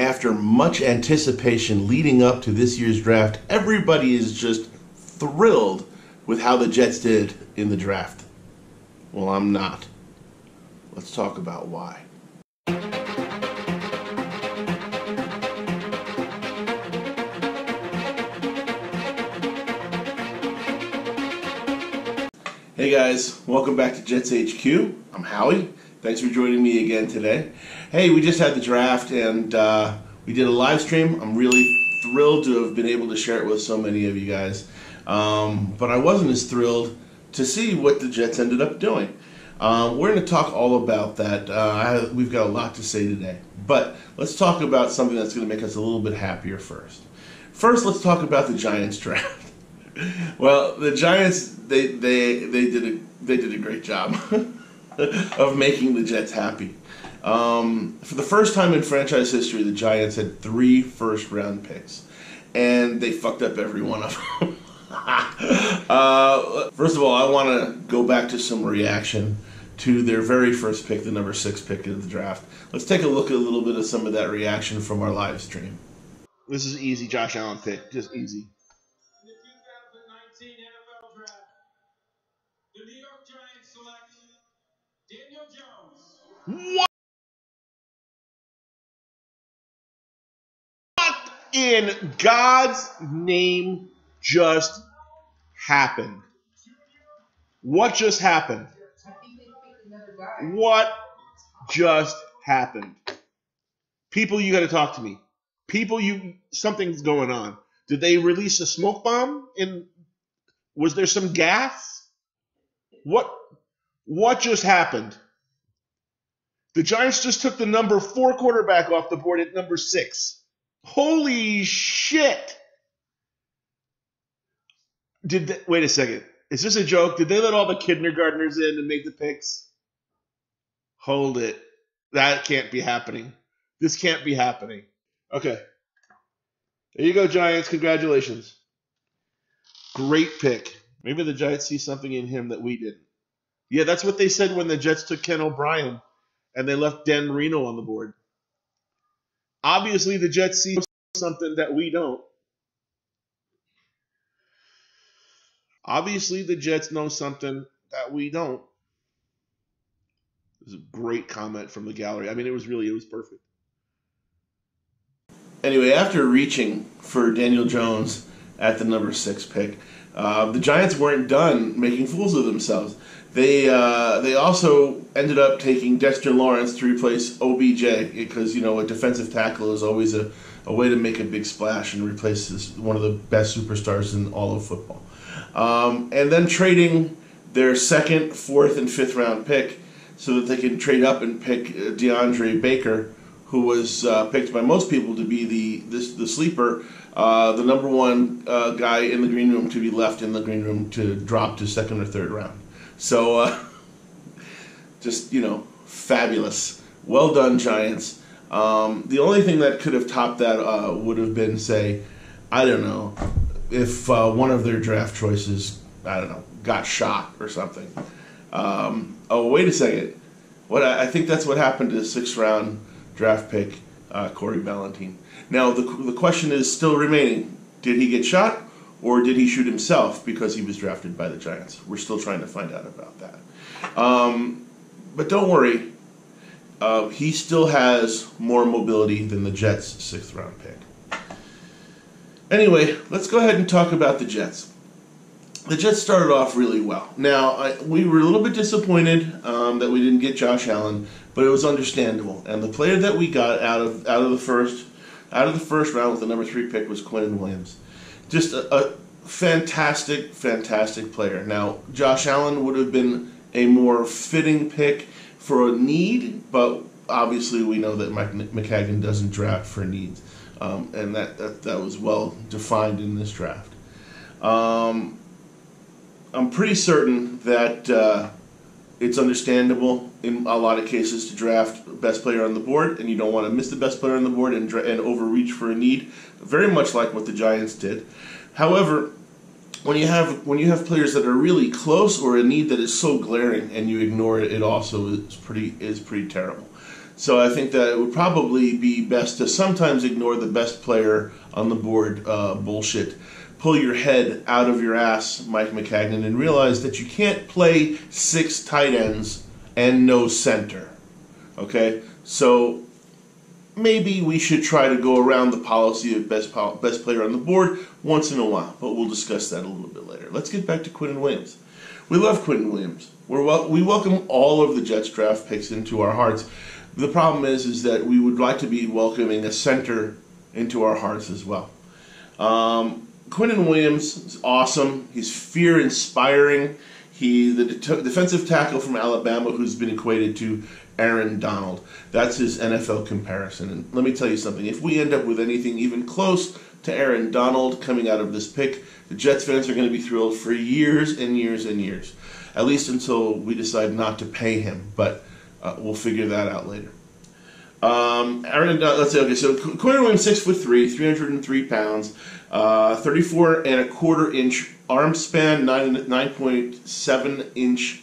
after much anticipation leading up to this year's draft, everybody is just thrilled with how the Jets did in the draft. Well, I'm not. Let's talk about why. Hey guys, welcome back to JetsHq. I'm Howie. Thanks for joining me again today. Hey, we just had the draft and we did a live stream. I'm really thrilled to have been able to share it with so many of you guys. But I wasn't as thrilled to see what the Jets ended up doing. We're going to talk all about that. We've got a lot to say today. But let's talk about something that's going to make us a little bit happier first. First, let's talk about the Giants draft. Well, the Giants, they did a great job of making the Jets happy. For the first time in franchise history, the Giants had 3 first-round picks, and they fucked up every one of them. First of all, I want to go back to some reaction to their very first pick, the number 6 pick of the draft. Let's take a look at a little bit of some of that reaction from our live stream. This is easy Josh Allen pick, just easy. NFL draft, the New York Giants select Daniel Jones. What in God's name just happened? What just happened? What just happened? People, you got to talk to me. People, something's going on. Did they release a smoke bomb? Was there some gas? What just happened? The Giants just took the number 4 quarterback off the board at number 6. Holy shit! Wait a second. Is this a joke? Did they let all the kindergartners in and make the picks? Hold it. That can't be happening. This can't be happening. Okay. There you go, Giants. Congratulations. Great pick. Maybe the Giants see something in him that we didn't. Yeah, that's what they said when the Jets took Ken O'Brien and they left Dan Marino on the board. Obviously, the Jets see something that we don't. Obviously, the Jets know something that we don't. It was a great comment from the gallery. I mean, it was perfect. Anyway, after reaching for Daniel Jones at the number 6 pick, the Giants weren't done making fools of themselves. They also ended up taking Dexter Lawrence to replace OBJ because, a defensive tackle is always a way to make a big splash and replace one of the best superstars in all of football. And then trading their 2nd, 4th, and 5th round pick so that they can trade up and pick DeAndre Baker, who was picked by most people to be the sleeper, the number 1 guy in the green room to be left in the green room to drop to 2nd or 3rd round. So, just, fabulous. Well done, Giants. The only thing that could have topped that would have been, say, I don't know, if one of their draft choices, got shot or something. Oh, wait a second. I think that's what happened to the 6th round draft pick, Corey Ballentine. Now, the question is still remaining. Did he get shot, or did he shoot himself because he was drafted by the Giants? We're still trying to find out about that. But don't worry. He still has more mobility than the Jets' 6th round pick. Anyway, let's go ahead and talk about the Jets. The Jets started off really well. Now, we were a little bit disappointed that we didn't get Josh Allen, but it was understandable. And the player that we got out of the first round with the number 3 pick was Quinnen Williams. Just a fantastic, fantastic player. Now, Josh Allen would have been a more fitting pick for a need, but obviously we know that Mike McCaggan doesn't draft for needs, and that was well defined in this draft. I'm pretty certain that it's understandable in a lot of cases to draft best player on the board, and you don't want to miss the best player on the board and overreach for a need, very much like what the Giants did. However, when you have players that are really close or a need that is so glaring and you ignore it, it also is pretty terrible. So I think that it would probably be best to sometimes ignore the best player on the board bullshit. Pull your head out of your ass, Mike McCagnon, and realize that you can't play 6 tight ends and no center. Okay? So maybe we should try to go around the policy of best player on the board once in a while, but we'll discuss that a little bit later. Let's get back to Quinnen Williams. We love Quinnen Williams. We welcome all of the Jets draft picks into our hearts. The problem is that we would like to be welcoming a center into our hearts as well. Quinnen Williams is awesome. He's fear-inspiring. He's the defensive tackle from Alabama who's been equated to Aaron Donald. That's his NFL comparison. And let me tell you something. If we end up with anything even close to Aaron Donald coming out of this pick, the Jets fans are going to be thrilled for years and years and years. At least until we decide not to pay him. But we'll figure that out later. Let's say, okay, so Quinnen Williams, 6'3", 303 pounds, 34.25 inch arm span, 9.7 inch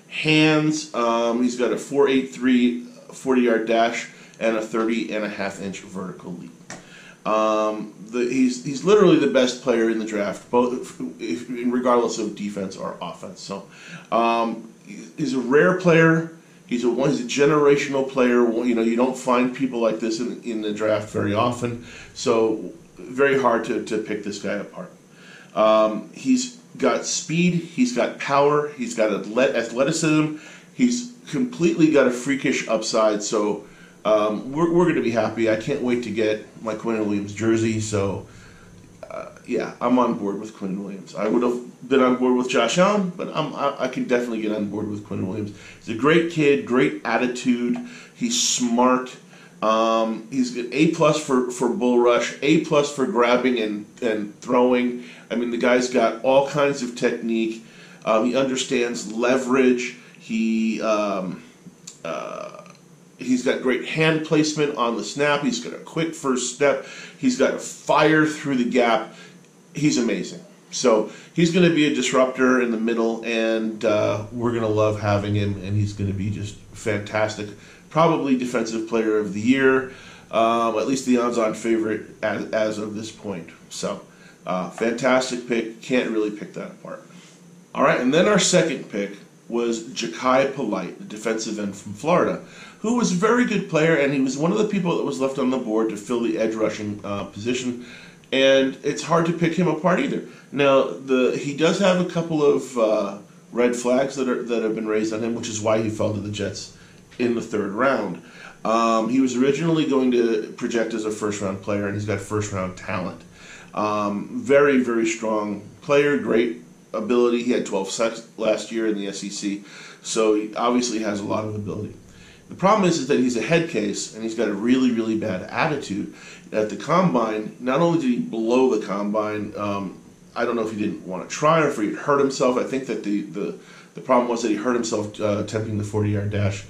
hands. He's got a 4.83 40-yard dash and a 30.5 inch vertical leap. He's literally the best player in the draft, regardless of defense or offense. So he's a rare player. He's a generational player. You know, you don't find people like this in the draft very often. So very hard to pick this guy apart. He's got speed. He's got power. He's got athleticism. He's completely got a freakish upside. So we're going to be happy. I can't wait to get my Quinnen Williams jersey. So yeah, I'm on board with Quinnen Williams. I would have been on board with Josh Allen, but I can definitely get on board with Quinnen Williams. He's a great kid, great attitude. He's smart. He's got A+ for bull rush, A+ for grabbing and throwing. I mean, the guy's got all kinds of technique. He understands leverage. He's got great hand placement on the snap. He's got a quick first step. He's got a fire through the gap. He's amazing. So he's going to be a disruptor in the middle, and we're going to love having him, and he's going to be just fantastic. Probably Defensive Player of the Year, at least the odds-on favorite as of this point. So fantastic pick. Can't really pick that apart. All right, and then our second pick was JetsHq Polite, the defensive end from Florida, who was a very good player, and he was one of the people that was left on the board to fill the edge rushing position. And it's hard to pick him apart either. Now, he does have a couple of red flags that have been raised on him, which is why he fell to the Jets in the 3rd round. He was originally going to project as a first-round player, and he's got first-round talent. Very, very strong player, great ability. He had 12 sacks last year in the SEC, so he obviously has a lot of ability. The problem is that he's a head case, and he's got a really, really bad attitude. At the Combine, not only did he blow the Combine, I don't know if he didn't want to try or if he hurt himself. I think that the problem was that he hurt himself attempting the 40-yard dash.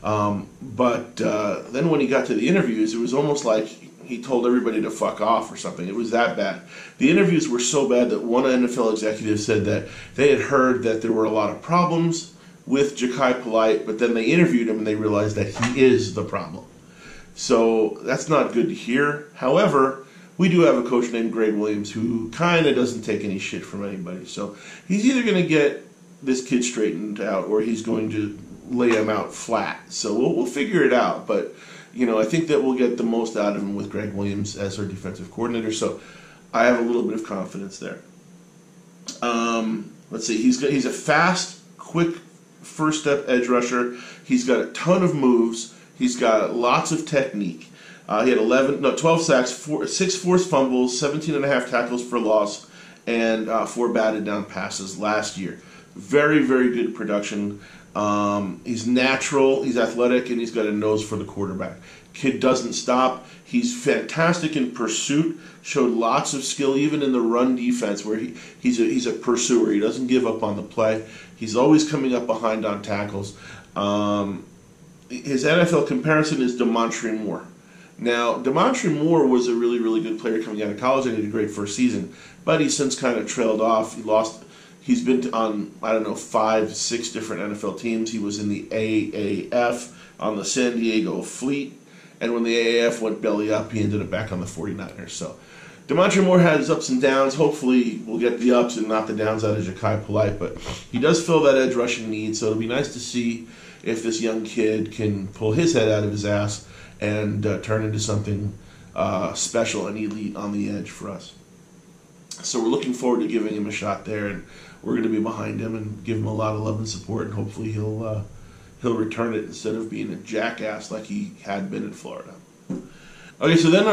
But then when he got to the interviews, it was almost like he told everybody to fuck off or something. It was that bad. The interviews were so bad that one NFL executive said that they had heard that there were a lot of problems with JetsHq Polite, but then they interviewed him and they realized that he is the problem. So that's not good to hear. However, we do have a coach named Greg Williams who kind of doesn't take any shit from anybody. So he's either going to get this kid straightened out or he's going to lay him out flat. So we'll figure it out. But, you know, I think that we'll get the most out of him with Greg Williams as our defensive coordinator. So I have a little bit of confidence there. Let's see. He's a fast, quick first-step edge rusher. He's got a ton of moves. He's got lots of technique. He had 12 sacks, 6 forced fumbles, 17.5 tackles for loss, and 4 batted down passes last year. Very, very good production. He's natural, he's athletic, and he's got a nose for the quarterback. Kid doesn't stop. He's fantastic in pursuit, showed lots of skill even in the run defense where he's a pursuer. He doesn't give up on the play. He's always coming up behind on tackles. His NFL comparison is DeMontre Moore. Now, DeMontre Moore was a really, really good player coming out of college and he had a great first season, but he's since kind of trailed off. He's been on, I don't know, 5, 6 different NFL teams. He was in the AAF on the San Diego Fleet. And when the AAF went belly up, he ended up back on the 49ers. So Demontre Moore had his ups and downs. Hopefully we'll get the ups and not the downs out of Ja'Kai Polite. But he does fill that edge rushing need. So it'll be nice to see if this young kid can pull his head out of his ass and turn into something special and elite on the edge for us. So we're looking forward to giving him a shot there, and we're going to be behind him and give him a lot of love and support, and hopefully he'll return it instead of being a jackass like he had been in Florida. Okay, so then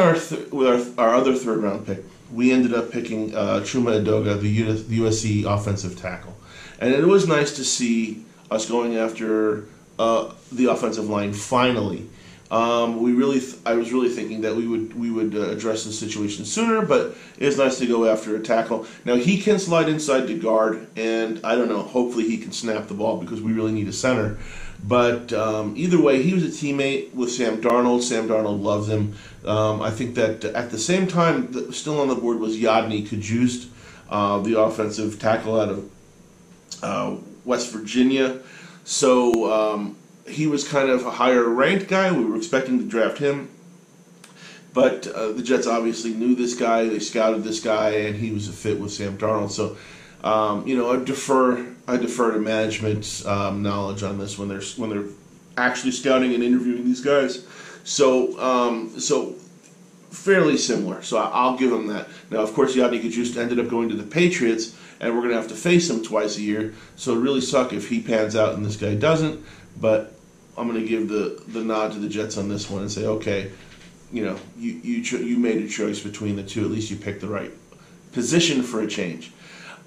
with our other third round pick, we ended up picking Chuma Edoga, the USC offensive tackle, and it was nice to see us going after the offensive line finally. I was really thinking that we would address the situation sooner, but it's nice to go after a tackle. Now he can slide inside to guard, and I don't know. Hopefully he can snap the ball because we really need a center. But either way, he was a teammate with Sam Darnold. Sam Darnold loves him. I think that at the same time, still on the board was Yadni Kajust, the offensive tackle out of West Virginia. So he was kind of a higher ranked guy. We were expecting to draft him. But the Jets obviously knew this guy. They scouted this guy, and he was a fit with Sam Darnold. So, I defer to management's knowledge on this when they're actually scouting and interviewing these guys. So fairly similar. So I'll give them that. Now, of course, Yadni Kajust ended up going to the Patriots, and we're going to have to face him twice a year. So it really sucks if he pans out and this guy doesn't. But I'm going to give the nod to the Jets on this one and say, okay, you made a choice between the two. At least you picked the right position for a change.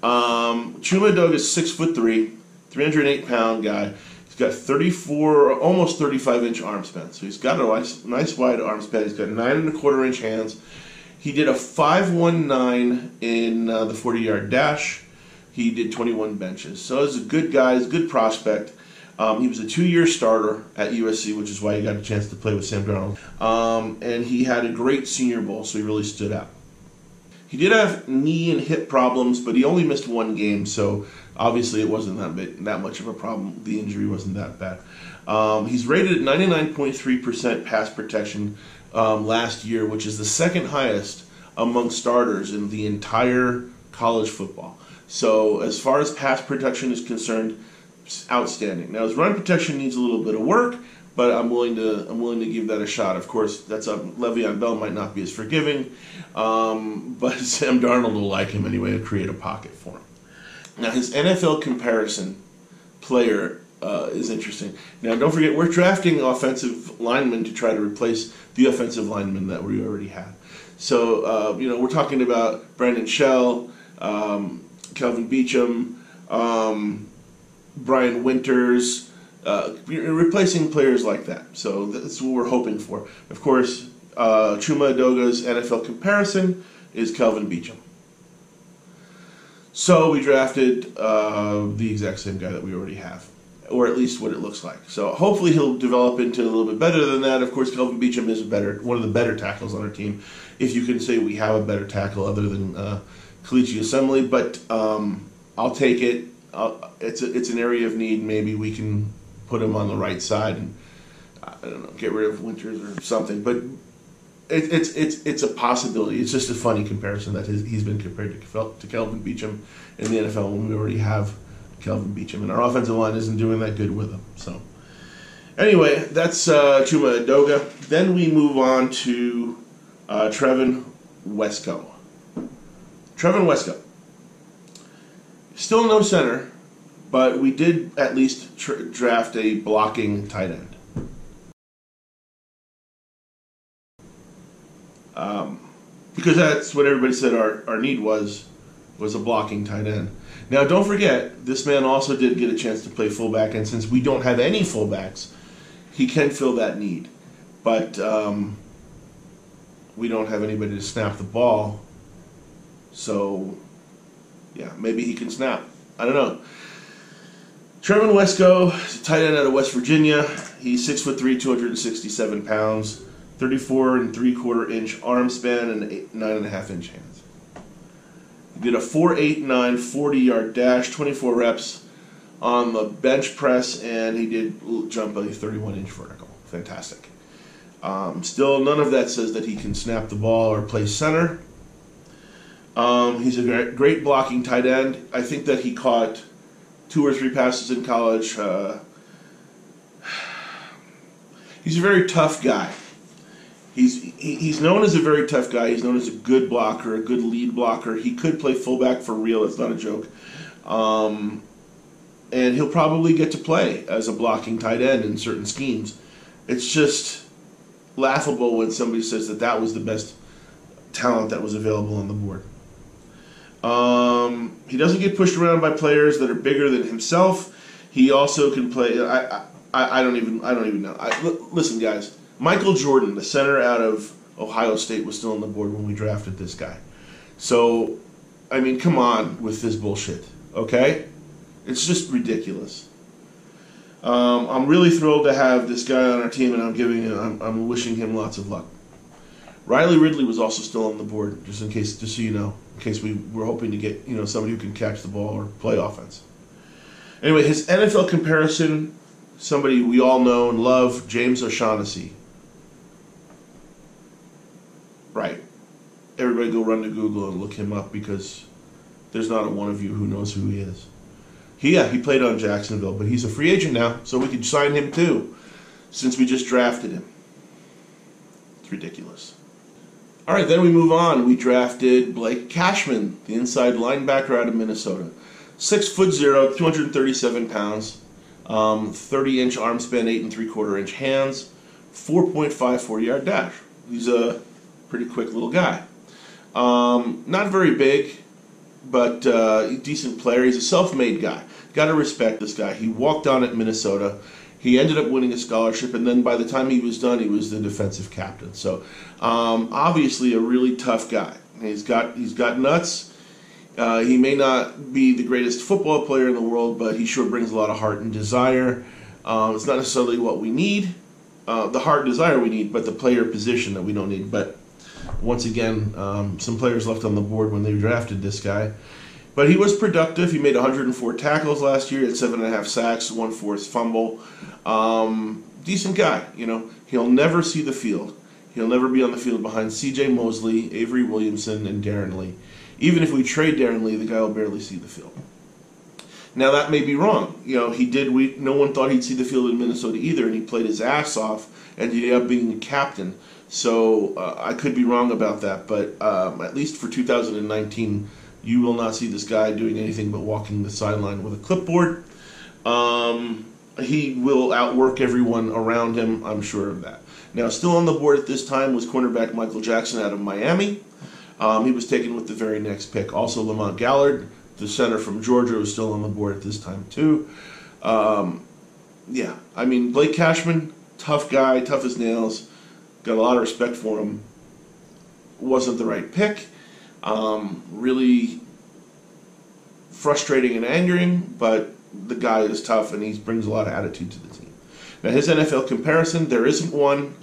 Chuma Edoga is 6'3", 308-pound guy. He's got 34, almost 35-inch arm span. So he's got a nice wide arm span. He's got 9¼ inch hands. He did a 5.19 in the 40-yard dash. He did 21 benches. So he's a good guy. He's a good prospect. He was a 2-year starter at USC, which is why he got a chance to play with Sam Darnold. And he had a great Senior Bowl, so he really stood out. He did have knee and hip problems, but he only missed 1 game, so obviously it wasn't that much of a problem. The injury wasn't that bad. He's rated at 99.3% pass protection last year, which is the second highest among starters in the entire college football. So as far as pass protection is concerned, outstanding. Now his run protection needs a little bit of work, but I'm willing to give that a shot. Of course, Le'Veon Bell might not be as forgiving, but Sam Darnold will like him anyway to create a pocket for him. Now his NFL comparison player is interesting. Now don't forget, we're drafting offensive linemen to try to replace the offensive linemen that we already have. So we're talking about Brandon Shell, Kelvin Beachum, Brian Winters, replacing players like that. So that's what we're hoping for. Of course, Chuma Edoga's NFL comparison is Kelvin Beachum. So we drafted the exact same guy that we already have, or at least what it looks like. So hopefully he'll develop into a little bit better than that. Of course, Kelvin Beachum is one of the better tackles on our team, if you can say we have a better tackle other than Kalichi Assembly. But I'll take it. It's an area of need. Maybe we can put him on the right side and I don't know, get rid of Winters or something. But it's a possibility. It's just a funny comparison that he's been compared to Kelvin Beachum in the NFL when we already have Kelvin Beachum, and our offensive line isn't doing that good with him. So anyway, that's Chuma Edoga. Then we move on to Trevin Wesco. Trevin Wesco. Still no center, but we did at least draft a blocking tight end. Because that's what everybody said our need was a blocking tight end. Now, don't forget, this man also did get a chance to play fullback, and since we don't have any fullbacks, he can fill that need. But we don't have anybody to snap the ball, so yeah, maybe he can snap. I don't know. Trevin Wesco is a tight end out of West Virginia. He's 6'3", 267 pounds, 34 3/4 inch arm span, and 9.5 inch hands. Did a 4.89 40-yard dash, 24 reps on the bench press, and he did jump a 31-inch vertical. Fantastic. Still, none of that says that he can snap the ball or play center. He's a great blocking tight end. I think that he caught 2 or 3 passes in college. He's a very tough guy. He's known as a very tough guy. He's known as a good blocker, a good lead blocker. He could play fullback for real. It's not a joke. And he'll probably get to play as a blocking tight end in certain schemes. It's just laughable when somebody says that that was the best talent that was available on the board. He doesn't get pushed around by players that are bigger than himself. He also can play. I don't even know. Listen, guys. Michael Jordan, the center out of Ohio State, was still on the board when we drafted this guy. So, I mean, come on with this bullshit, okay? It's just ridiculous. I'm really thrilled to have this guy on our team, and I'm wishing him lots of luck. Riley Ridley was also still on the board, just so you know, in case we were hoping to get somebody who can catch the ball or play offense. Anyway, his NFL comparison, somebody we all know and love, James O'Shaughnessy. Right. Everybody go run to Google and look him up because there's not a one of you who knows who he is. He played on Jacksonville, but he's a free agent now, so we could sign him too, since we just drafted him. It's ridiculous. All right, then we move on. We drafted Blake Cashman, the inside linebacker out of Minnesota. 6'0", 237 pounds, 30-inch arm span, 8 3/4-inch hands, 4.54-yard dash. He's a pretty quick little guy. Not very big, but decent player. He's a self-made guy. Got to respect this guy. He walked on at Minnesota. He ended up winning a scholarship, and then by the time he was done, he was the defensive captain. So, obviously, a really tough guy. He's got nuts. He may not be the greatest football player in the world, but he sure brings a lot of heart and desire. It's not necessarily what we need, the heart and desire we need, but the player position that we don't need. But once again, some players left on the board when they drafted this guy. But he was productive. He made 104 tackles last year, had 7.5 sacks, 1 forced fumble. Decent guy, He'll never see the field. He'll never be on the field behind C.J. Mosley, Avery Williamson, and Darren Lee. Even if we trade Darren Lee, the guy will barely see the field. Now, that may be wrong. No one thought he'd see the field in Minnesota either, and he played his ass off and he ended up being the captain. So I could be wrong about that, but at least for 2019, you will not see this guy doing anything but walking the sideline with a clipboard. He will outwork everyone around him, I'm sure of that. Now, still on the board at this time was cornerback Michael Jackson out of Miami. He was taken with the very next pick. Also, Lamont Gallard, the center from Georgia, was still on the board at this time, too. Blake Cashman, tough guy, tough as nails. Got a lot of respect for him. Wasn't the right pick. Really frustrating and angering, but the guy is tough and he brings a lot of attitude to the team. Now, his NFL comparison, there isn't one.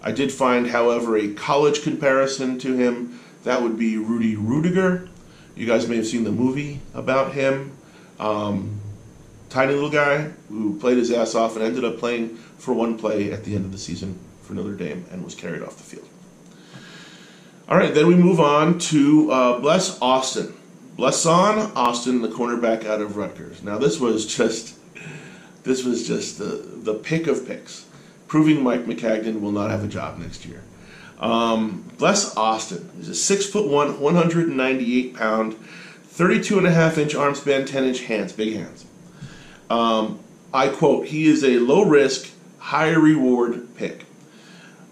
I did find, however, a college comparison to him. That would be Rudy Rudiger. You guys may have seen the movie about him. Tiny little guy who played his ass off and ended up playing for one play at the end of the season for Notre Dame and was carried off the field. All right, then we move on to Bless Austin. Blesson Austin, the cornerback out of Rutgers. Now, this was just the pick of picks, proving Mike McCagnon will not have a job next year. Bless Austin is a 6'1", 198-pound, 32.5-inch arm span, 10-inch hands, big hands. I quote, he is a low-risk, high-reward pick.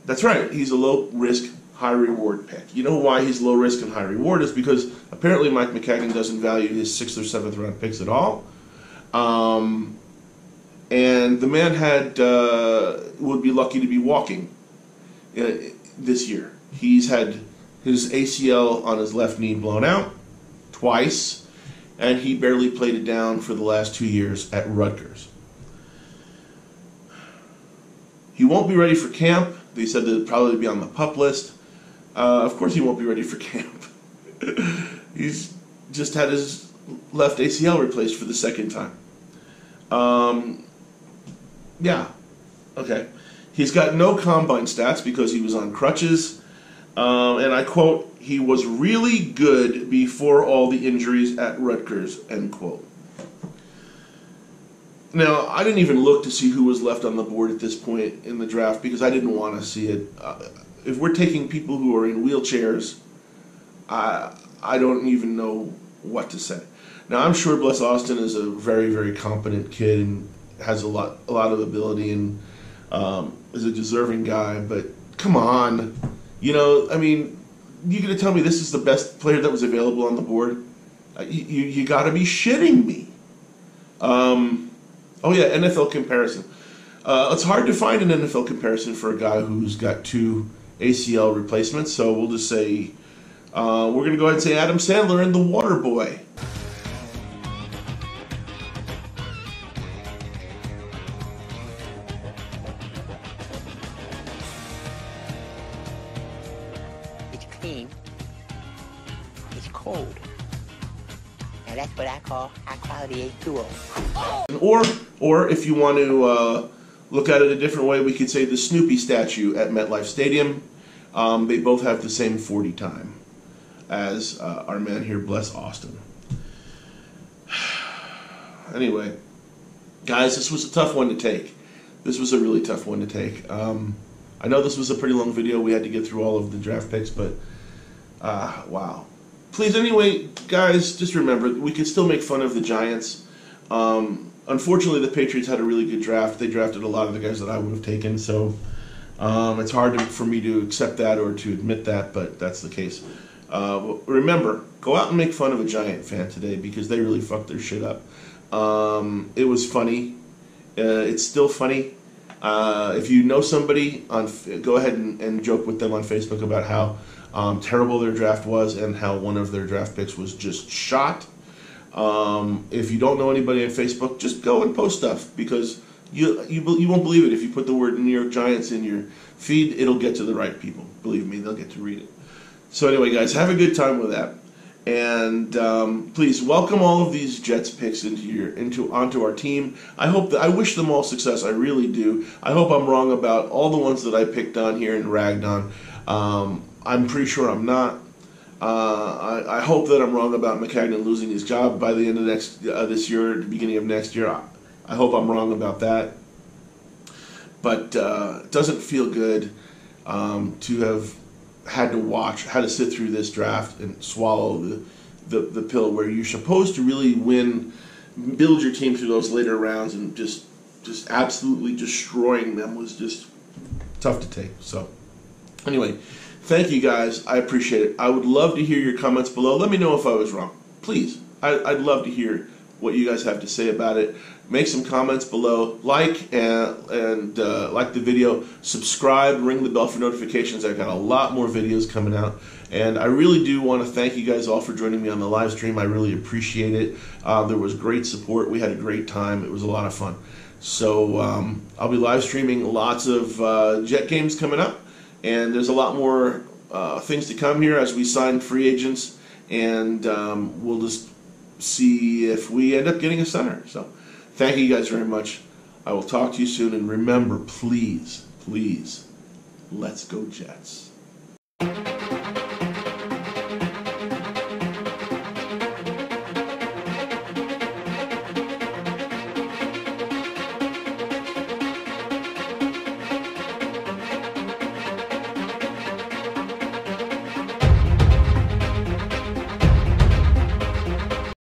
That's right, he's a low-risk, high-reward pick. You know why he's low-risk and high-reward is because apparently Mike McCagnon doesn't value his 6th or 7th round picks at all. And the man would be lucky to be walking this year. He's had his ACL on his left knee blown out twice, and he barely played it down for the last 2 years at Rutgers. He won't be ready for camp. They said that he'll probably be on the PUP list. Of course he won't be ready for camp. He's just had his left ACL replaced for the second time. Yeah. Okay. He's got no combine stats because he was on crutches. And I quote, he was really good before all the injuries at Rutgers, end quote. Now, I didn't even look to see who was left on the board at this point in the draft because I didn't want to see it. If we're taking people who are in wheelchairs, I don't even know what to say. Now, I'm sure Bless Austin is a very, very competent kid and has a lot of ability and is a deserving guy, but come on. You know, I mean, you're going to tell me this is the best player that was available on the board? You got to be shitting me. Oh yeah, NFL comparison. It's hard to find an NFL comparison for a guy who's got 2 ACL replacements, so we'll just say, we're going to go ahead and say Adam Sandler and the Water Boy. It's clean. It's cold. And that's what I call high-quality H2O. Or if you want to look at it a different way, we could say the Snoopy statue at MetLife Stadium. They both have the same 40 time as our man here, Bless Austin. Anyway, guys, this was a tough one to take. This was a really tough one to take. I know this was a pretty long video. We had to get through all of the draft picks, but wow. Please, anyway, guys, just remember, we can still make fun of the Giants. Unfortunately, the Patriots had a really good draft. They drafted a lot of the guys that I would have taken, so it's hard for me to accept that or to admit that, but that's the case. Remember, go out and make fun of a Giant fan today because they really fucked their shit up. It was funny. It's still funny. If you know somebody, go ahead and joke with them on Facebook about how terrible their draft was and how one of their draft picks was just shot. If you don't know anybody on Facebook, just go and post stuff because you won't believe it. If you put the word New York Giants in your feed, it'll get to the right people. Believe me, they'll get to read it. So anyway, guys, have a good time with that. And please welcome all of these Jets picks onto our team. I wish them all success. I really do. I hope I'm wrong about all the ones that I picked on here and ragged on. I'm pretty sure I'm not. I hope that I'm wrong about McCagnon losing his job by the end of this year, the beginning of next year. I hope I'm wrong about that. But it doesn't feel good to have had to sit through this draft and swallow the pill where you're supposed to really win, build your team through those later rounds, and just absolutely destroying them was just tough to take. So anyway, thank you guys. I appreciate it. I would love to hear your comments below. Let me know if I was wrong. Please. I'd love to hear what you guys have to say about it. Make some comments below. Like and like the video. Subscribe. Ring the bell for notifications. I've got a lot more videos coming out. And I really do want to thank you guys all for joining me on the live stream. I really appreciate it. There was great support. We had a great time. It was a lot of fun. So I'll be live streaming lots of Jet games coming up. And there's a lot more things to come here as we sign free agents, and we'll just see if we end up getting a center. So thank you guys very much. I will talk to you soon, and remember, please, let's go Jets.